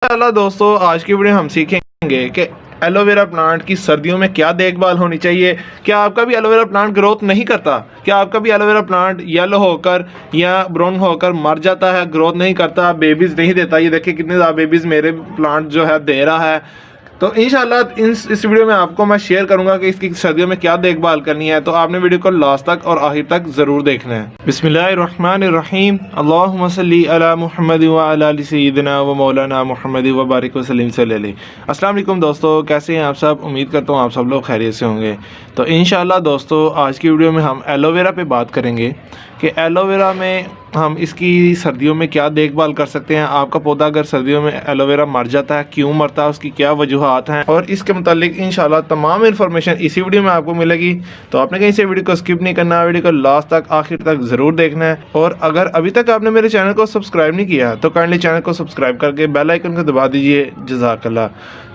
इंशाल्लाह दोस्तों आज की वीडियो हम सीखेंगे कि एलोवेरा प्लांट की सर्दियों में क्या देखभाल होनी चाहिए। क्या आपका भी एलोवेरा प्लांट ग्रोथ नहीं करता? क्या आपका भी एलोवेरा प्लांट येलो होकर या ब्राउन होकर मर जाता है, ग्रोथ नहीं करता, बेबीज नहीं देता? ये देखिए कितने ज़्यादा बेबीज मेरे प्लांट जो है दे रहा है। तो इंशाल्लाह इस वीडियो में आपको मैं शेयर करूंगा कि इसकी सर्दियों में क्या देखभाल करनी है। तो आपने वीडियो को लास्ट तक और आखिर तक ज़रूर देखना है। बिस्मिल्लाहिर्रहमानिर्रहीम। अल्लाहुम्मा सल्ली अला मुहम्मद व अला आलि सय्यिदिना व मौलाना मुहम्मद व बारिक वसल्लिम सल्लल्लाहु। अस्सलाम वालेकुम दोस्तों, कैसे हैं आप सब? उम्मीद करता हूँ आप सब लोग खैरियत से होंगे। तो इंशाल्लाह दोस्तों आज की वीडियो में हम एलोवेरा पे बात करेंगे कि एलोवेरा में हम इसकी सर्दियों में क्या देखभाल कर सकते हैं। आपका पौधा अगर सर्दियों में एलोवेरा मर जाता है, क्यों मरता है, उसकी क्या वजूहात हैं, और इसके मुतालिक इंशाल्लाह तमाम इन्फॉर्मेशन इसी वीडियो में आपको मिलेगी। तो आपने कहीं से वीडियो को स्किप नहीं करना, वीडियो को लास्ट तक आखिर तक ज़रूर देखना है। और अगर अभी तक आपने मेरे चैनल को सब्सक्राइब नहीं किया तो काइंडली चैनल को सब्सक्राइब करके बेल आइकन को दबा दीजिए। जज़ाकल्लाह।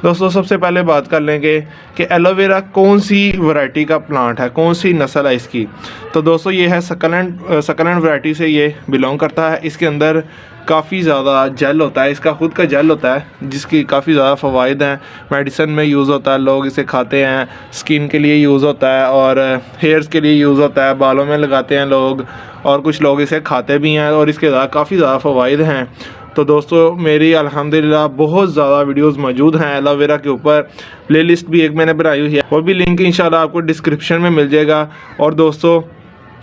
दोस्तों सबसे पहले बात कर लेंगे कि एलोवेरा कौन सी वैरायटी का प्लांट है, कौन सी नस्ल है इसकी। तो दोस्तों ये है सकलेंट वैरायटी से ये बिलोंग करता है। इसके अंदर काफ़ी ज़्यादा जेल होता है, इसका खुद का जेल होता है जिसकी काफ़ी ज़्यादा फ़वाइद हैं। मेडिसिन में यूज़ होता है, लोग इसे खाते हैं, स्किन के लिए यूज़ होता है और हेयर्स के लिए यूज़ होता है, बालों में लगाते हैं लोग, और कुछ लोग इसे खाते भी हैं और इसके काफ़ी ज़्यादा फ़वाइद हैं। तो दोस्तों मेरी अल्हम्दुलिल्लाह बहुत ज़्यादा वीडियोस मौजूद हैं एलोवेरा के ऊपर। प्लेलिस्ट भी एक मैंने बनाई हुई है, वो भी लिंक इंशाल्लाह आपको डिस्क्रिप्शन में मिल जाएगा। और दोस्तों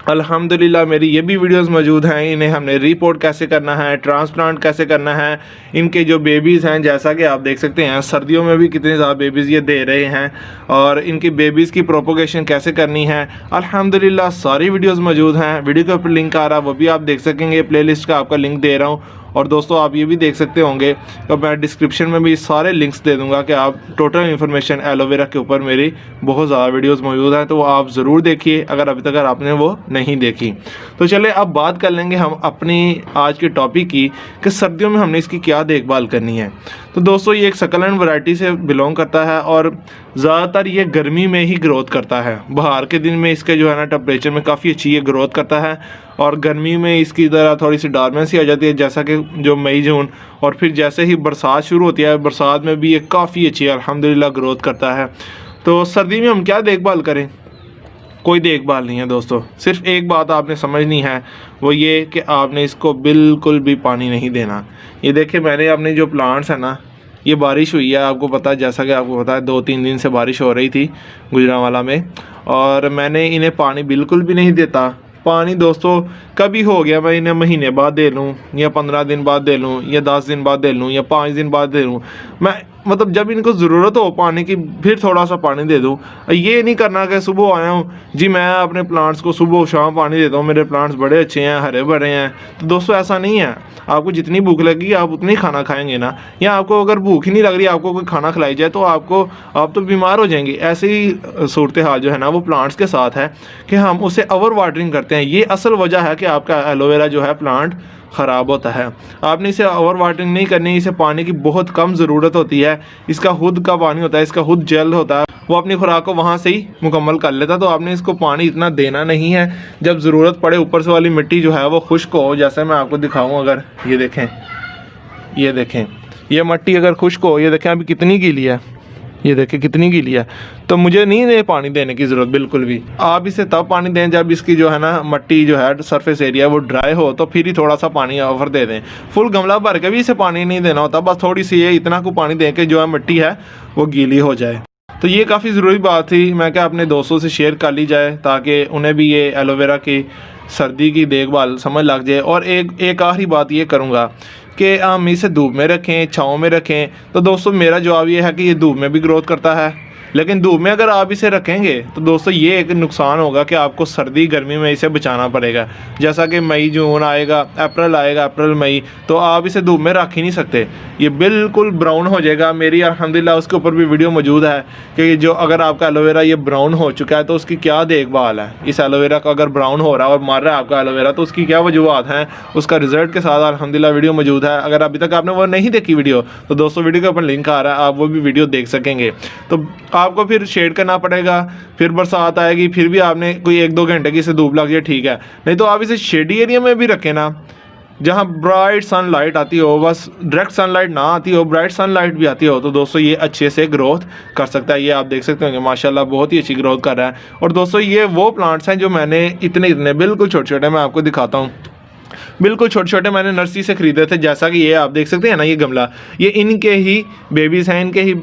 अल्हम्दुलिल्लाह मेरी ये भी वीडियोस मौजूद हैं। इन्हें हमने रिपोर्ट कैसे करना है, ट्रांसप्लांट कैसे करना है, इनके जो बेबीज़ हैं जैसा कि आप देख सकते हैं सर्दियों में भी कितने ज़्यादा बेबीज़ ये दे रहे हैं, और इनकी बेबीज़ की प्रोपोगेशन कैसे करनी है, अल्हम्दुलिल्लाह सारी वीडियोस मौजूद हैं। वीडियो के ऊपर लिंक आ रहा है, वो भी आप देख सकेंगे। प्लेलिस्ट का आपका लिंक दे रहा हूँ। और दोस्तों आप ये भी देख सकते होंगे तो मैं डिस्क्रिप्शन में भी सारे लिंक्स दे दूंगा कि आप टोटल इन्फॉर्मेशन एलोवेरा के ऊपर मेरी बहुत ज़्यादा वीडियोस मौजूद हैं, तो वो आप ज़रूर देखिए अगर अभी तक आपने वो नहीं देखी। तो चलिए अब बात कर लेंगे हम अपनी आज के टॉपिक की कि सर्दियों में हमने इसकी क्या देखभाल करनी है। तो दोस्तों ये एक सकलेंट वैरायटी से बिलोंग करता है और ज़्यादातर ये गर्मी में ही ग्रोथ करता है। बाहर के दिन में इसके जो है ना टेम्परेचर में काफ़ी अच्छी ये ग्रोथ करता है, और गर्मी में इसकी तरह थोड़ी सी डॉर्मेंसी आ जाती है, जैसा कि जो मई जून, और फिर जैसे ही बरसात शुरू होती है बरसात में भी ये काफ़ी अच्छी अल्हम्दुलिल्लाह ग्रोथ करता है। तो सर्दी में हम क्या देखभाल करें? कोई देखभाल नहीं है दोस्तों, सिर्फ एक बात आपने समझनी है, वो ये कि आपने इसको बिल्कुल भी पानी नहीं देना। ये देखिए मैंने अपने जो प्लांट्स हैं ना, ये बारिश हुई है, आपको पता है, जैसा कि आपको पता है 2-3 दिन से बारिश हो रही थी गुजरांवाला में, और मैंने इन्हें पानी बिल्कुल भी नहीं देता। पानी दोस्तों कभी हो गया मैं इन्हें महीने बाद दे लूँ, या 15 दिन बाद दे लूँ, या 10 दिन बाद दे लूँ, या 5 दिन बाद दे लूँ, मैं मतलब जब इनको ज़रूरत हो पानी की फिर थोड़ा सा पानी दे दूँ। ये नहीं करना कि सुबह आया हूँ जी मैं अपने प्लांट्स को सुबह शाम पानी देता हूँ, मेरे प्लांट्स बड़े अच्छे हैं, हरे भरे हैं। तो दोस्तों ऐसा नहीं है। आपको जितनी भूख लगेगी आप उतनी खाना खाएंगे ना, या आपको अगर भूख ही नहीं लग रही, आपको कोई खाना खिलाई जाए तो आप तो बीमार हो जाएंगे। ऐसे ही सूरत हाल जो है ना वो प्लांट्स के साथ है कि हम उसे ओवर वाटरिंग करते हैं। ये असल वजह है कि आपका एलोवेरा जो है प्लांट ख़राब होता है। आपने इसे ओवर वाटरिंग नहीं करनी, इसे पानी की बहुत कम ज़रूरत होती है। इसका खुद का पानी होता है, इसका खुद जेल होता है, वो अपनी खुराक को वहाँ से ही मुकम्मल कर लेता है। तो आपने इसको पानी इतना देना नहीं है। जब ज़रूरत पड़े ऊपर से वाली मिट्टी जो है वो खुश्क हो, जैसे मैं आपको दिखाऊँ, अगर ये देखें ये मिट्टी अगर खुश्क हो, ये देखें अभी कितनी गीली है, ये देखें कितनी गीली है, तो मुझे नहीं है पानी देने की ज़रूरत बिल्कुल भी। आप इसे तब पानी दें जब इसकी जो है ना मिट्टी जो है सरफेस एरिया वो ड्राई हो, तो फिर ही थोड़ा सा पानी ऑफर दे दें। फुल गमला भर के भी इसे पानी नहीं देना होता, बस थोड़ी सी ये इतना को पानी दें कि जो है मिट्टी है वो गीली हो जाए। तो ये काफ़ी ज़रूरी बात थी, मैं क्या अपने दोस्तों से शेयर कर ली जाए ताकि उन्हें भी ये एलोवेरा की सर्दी की देखभाल समझ लग जाए। और एक आखिरी बात ये करूँगा कि हम इसे धूप में रखें, छाँव में रखें। तो दोस्तों मेरा जवाब ये है कि ये धूप में भी ग्रोथ करता है, लेकिन धूप में अगर आप इसे रखेंगे तो दोस्तों ये एक नुकसान होगा कि आपको सर्दी गर्मी में इसे बचाना पड़ेगा। जैसा कि मई जून आएगा, अप्रैल मई, तो आप इसे धूप में रख ही नहीं सकते, ये बिल्कुल ब्राउन हो जाएगा। मेरी अल्हम्दुलिल्लाह उसके ऊपर भी वीडियो मौजूद है कि जो अगर आपका एलोवेरा ये ब्राउन हो चुका है तो उसकी क्या देखभाल है। इस एलोवेरा का अगर ब्राउन हो रहा है और मर रहा है आपका एलोवेरा तो उसकी क्या वजूहत हैं, उसका रिजल्ट के साथ अल्हम्दुलिल्लाह वीडियो मौजूद है। अगर अभी तक आपने वो नहीं देखी वीडियो तो दोस्तों वीडियो के ऊपर लिंक आ रहा है, आप वो भी वीडियो देख सकेंगे। तो आपको फिर शेड करना पड़ेगा, फिर बरसात आएगी, फिर भी आपने कोई 1-2 घंटे की इसे धूप लग जाए ठीक है, नहीं तो आप इसे शेडी एरिया में भी रखें ना, जहाँ ब्राइट सनलाइट आती हो, बस डायरेक्ट सनलाइट ना आती हो, ब्राइट सनलाइट भी आती हो, तो दोस्तों ये अच्छे से ग्रोथ कर सकता है। ये आप देख सकते होंगे माशाल्लाह बहुत ही अच्छी ग्रोथ कर रहा है। और दोस्तों ये वो प्लांट्स हैं जो मैंने इतने बिल्कुल छोटे छोटे, मैं आपको दिखाता हूँ, बिल्कुल छोटे छोटे मैंने नर्सरी से ख़रीदे थे। जैसा कि ये आप देख सकते हैं ना, ये गमला, ये इनके ही बेबीज़ हैं, इनके ही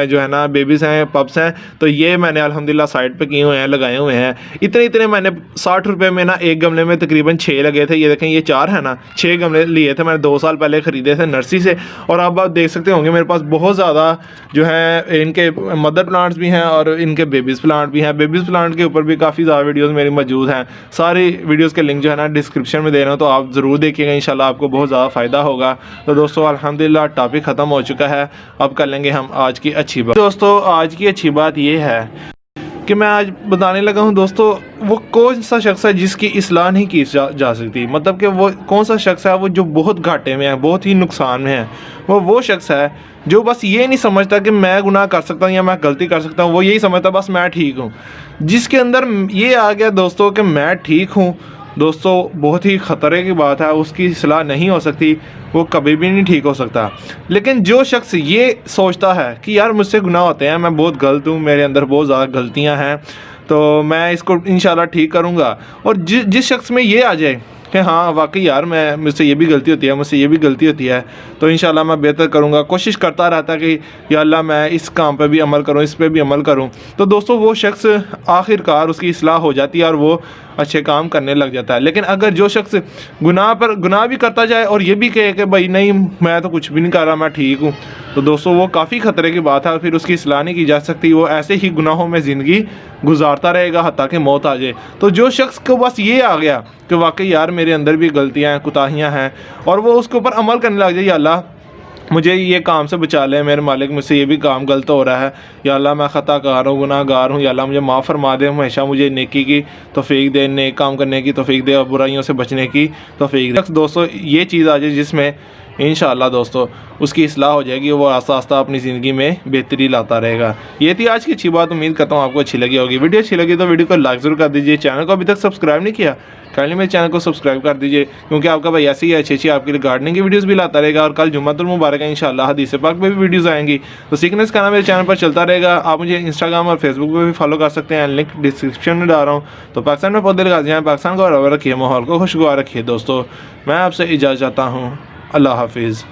जो है ना बेबीज़ हैं, पप्स हैं। तो ये मैंने अल्हम्दुलिल्लाह साइड पे किए हुए हैं, लगाए हुए हैं। इतने मैंने 60 रुपये में ना एक गमले में तकरीबन 6 लगे थे। ये देखें, ये 4 है ना, 6 गमले लिए थे मैंने 2 साल पहले ख़रीदे थे नर्सरी से। और अब आप देख सकते होंगे मेरे पास बहुत ज़्यादा जो है इनके मदर प्लांट्स भी हैं और इनके बेबीज़ प्लांट भी हैं। बेबीज़ प्लांट के ऊपर भी काफ़ी ज़्यादा वीडियोज़ मेरी मौजूद हैं। सारी वीडियोज़ के लिंक जो है ना डिस्क्रिप्शन में दे रहा हूँ, तो आप ज़रूर देखिएगा, इंशाल्लाह आपको बहुत ज़्यादा फ़ायदा होगा। तो दोस्तों अल्हम्दुलिल्लाह टॉपिक ख़त्म हो चुका है, अब कर लेंगे हम आज की अच्छी बात। दोस्तों आज की अच्छी बात ये है कि मैं आज बताने लगा हूँ दोस्तों, वो कौन सा शख्स है जिसकी इस्लाह नहीं की जा सकती। मतलब कि वो कौन सा शख्स है वो जो बहुत घाटे में है, बहुत ही नुकसान में है। वो शख्स है जो बस ये नहीं समझता कि मैं गुनाह कर सकता हूँ या मैं गलती कर सकता हूँ, वो यही समझता बस मैं ठीक हूँ। जिसके अंदर ये आ गया दोस्तों कि मैं ठीक हूँ, दोस्तों बहुत ही ख़तरे की बात है, उसकी इस्लाह नहीं हो सकती, वो कभी भी नहीं ठीक हो सकता। लेकिन जो शख्स ये सोचता है कि यार मुझसे गुनाह होते हैं, मैं बहुत गलत हूँ, मेरे अंदर बहुत ज़्यादा गलतियाँ हैं, तो मैं इसको इंशाल्लाह ठीक करूँगा। और जिस शख्स में ये आ जाए कि हाँ वाकई यार मैं मुझसे ये भी गलती होती है, मुझसे ये भी गलती होती है, तो इंशाल्लाह मैं बेहतर करूँगा, कोशिश करता रहता कि या अल्लाह मैं इस काम पे भी अमल करूँ, इस पे भी अमल करूँ, तो दोस्तों वो शख्स आखिरकार उसकी इस्लाह हो जाती है और वो अच्छे काम करने लग जाता है। लेकिन अगर जो शख्स गुनाह पर गुनाह भी करता जाए और ये भी कहे कि भाई नहीं मैं तो कुछ भी नहीं कर रहा, मैं ठीक हूँ, तो दोस्तों वो काफ़ी ख़तरे की बात है, फिर उसकी इस्लाह नहीं की जा सकती। वो ऐसे ही गुनाहों में ज़िंदगी गुजारता रहेगा हत्ता कि मौत आ जाए। तो जो शख्स को बस ये आ गया कि वाकई यार मेरे अंदर भी गलतियाँ हैं, कुताहियाँ हैं, और वो उसके ऊपर अमल करने लग जाए, या अल्लाह मुझे ये काम से बचा ले, मेरे मालिक मुझसे ये भी काम गलत हो रहा है, या अल्लाह मैं ख़ताकार हूँ, गुनाहगार हूँ, या अल्लाह मुझे माफ़ फरमा दे, हमेशा मुझे नेकी की तौफीक दे, नेक काम करने की तौफीक दे और बुराइयों से बचने की तौफीक दे। दोस्तों ये चीज़ आ जाए जिसमें इंशाअल्लाह दोस्तों उसकी इस्लाह हो जाएगी, वो आस्ता आस्ता अपनी ज़िंदगी में बेहतरी लाता रहेगा। ये थी आज की अच्छी बात, उम्मीद करता हूँ आपको अच्छी लगी होगी। वीडियो अच्छी लगी तो वीडियो को लाइक ज़रूर कर दीजिए। चैनल को अभी तक सब्सक्राइब नहीं किया, काइंडली मेरे चैनल को सब्सक्राइब कर दीजिए, क्योंकि आपका भाई ऐसी ही अच्छी आपके लिए गार्डनिंग की वीडियोज़ भी लाता रहेगा। और कल जुम्मतुल मुबारक है, इंशाअल्लाह हदीस पाक में भी वीडियोज़ आएंगी, तो सीखने का मेरे चैनल पर चलता रहेगा। आप मुझे इंस्टाग्राम और फेसबुक पर भी फॉलो कर सकते हैं, लिंक डिस्क्रिप्शन में डाल रहा हूँ। तो पाकिस्तान में पौधे लगा दिए, पाकिस्तान को बराबर रखिए, माहौल को खुशगवार रखिए। दोस्तों मैं आपसे इजाज़त चाहता हूँ, अल्लाह हाफिज़।